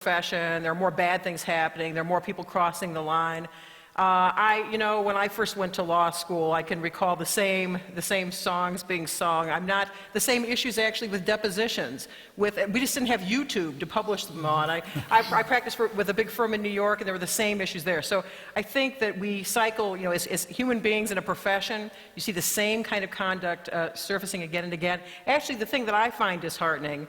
profession, there are more bad things happening, there are more people crossing the line. When I first went to law school, I can recall the same songs being sung. The same issues actually with depositions. We just didn't have YouTube to publish them on. I practiced with a big firm in New York, and there were the same issues there. So I think that we cycle, as human beings in a profession, you see the same kind of conduct surfacing again and again. Actually, the thing that I find disheartening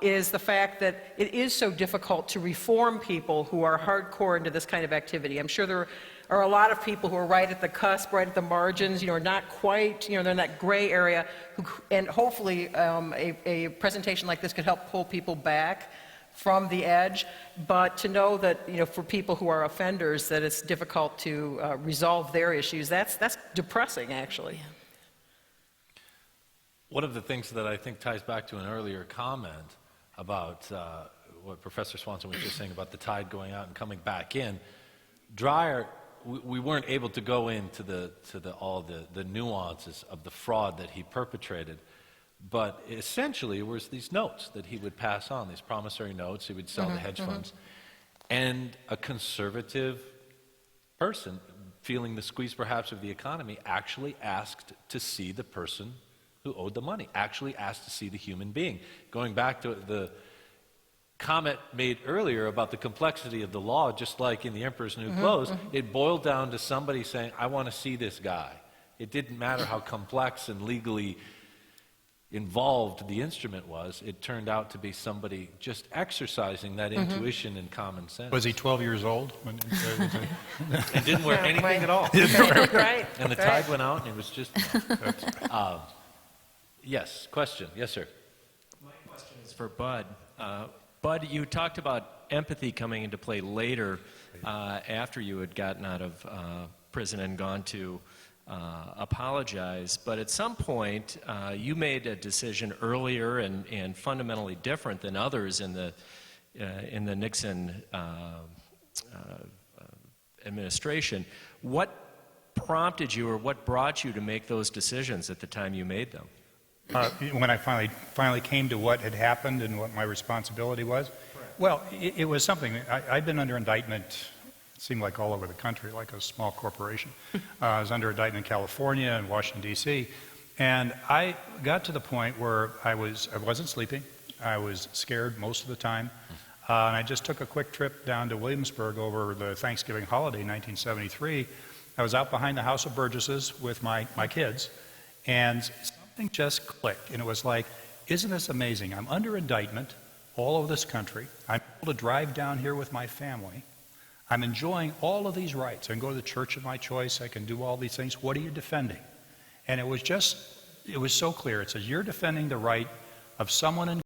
is the fact that it is so difficult to reform people who are hardcore into this kind of activity. I'm sure there are a lot of people who are right at the cusp, right at the margins, are not quite, they're in that gray area, and hopefully a presentation like this could help pull people back from the edge. But to know that, for people who are offenders, that it's difficult to resolve their issues, that's depressing, actually. Yeah. One of the things that I think ties back to an earlier comment about what Professor Swanson was just saying about the tide going out and coming back in, Dreyer, we weren't able to go into all the nuances of the fraud that he perpetrated, but essentially it was these notes that he would pass on, these promissory notes. He would sell the hedge funds, and a conservative person feeling the squeeze perhaps of the economy actually asked to see the person who owed the money, actually asked to see the human being. Going back to the comment made earlier about the complexity of the law, just like in The Emperor's New Clothes, it boiled down to somebody saying, I want to see this guy. It didn't matter how complex and legally involved the instrument was. It turned out to be somebody just exercising that intuition and common sense. Was he 12 years old? And didn't wear anything at all. Right. And the tide went out, and it was just... Yes, question. Yes, sir. My question is for Bud. Bud, you talked about empathy coming into play later after you had gotten out of prison and gone to apologize. But at some point, you made a decision earlier and fundamentally different than others in the Nixon administration. What prompted you, or what brought you to make those decisions at the time you made them? When I finally came to what had happened and what my responsibility was, well, it was something. I'd been under indictment, it seemed like all over the country, like a small corporation. I was under indictment in California and Washington, D.C., and I got to the point where I wasn't sleeping. I was scared most of the time, and I just took a quick trip down to Williamsburg over the Thanksgiving holiday in 1973. I was out behind the House of Burgesses with my kids, and something just clicked, and it was like, isn't this amazing? I'm under indictment all over this country. I'm able to drive down here with my family. I'm enjoying all of these rights. I can go to the church of my choice. I can do all these things. What are you defending? And it was so clear. It says, you're defending the right of someone in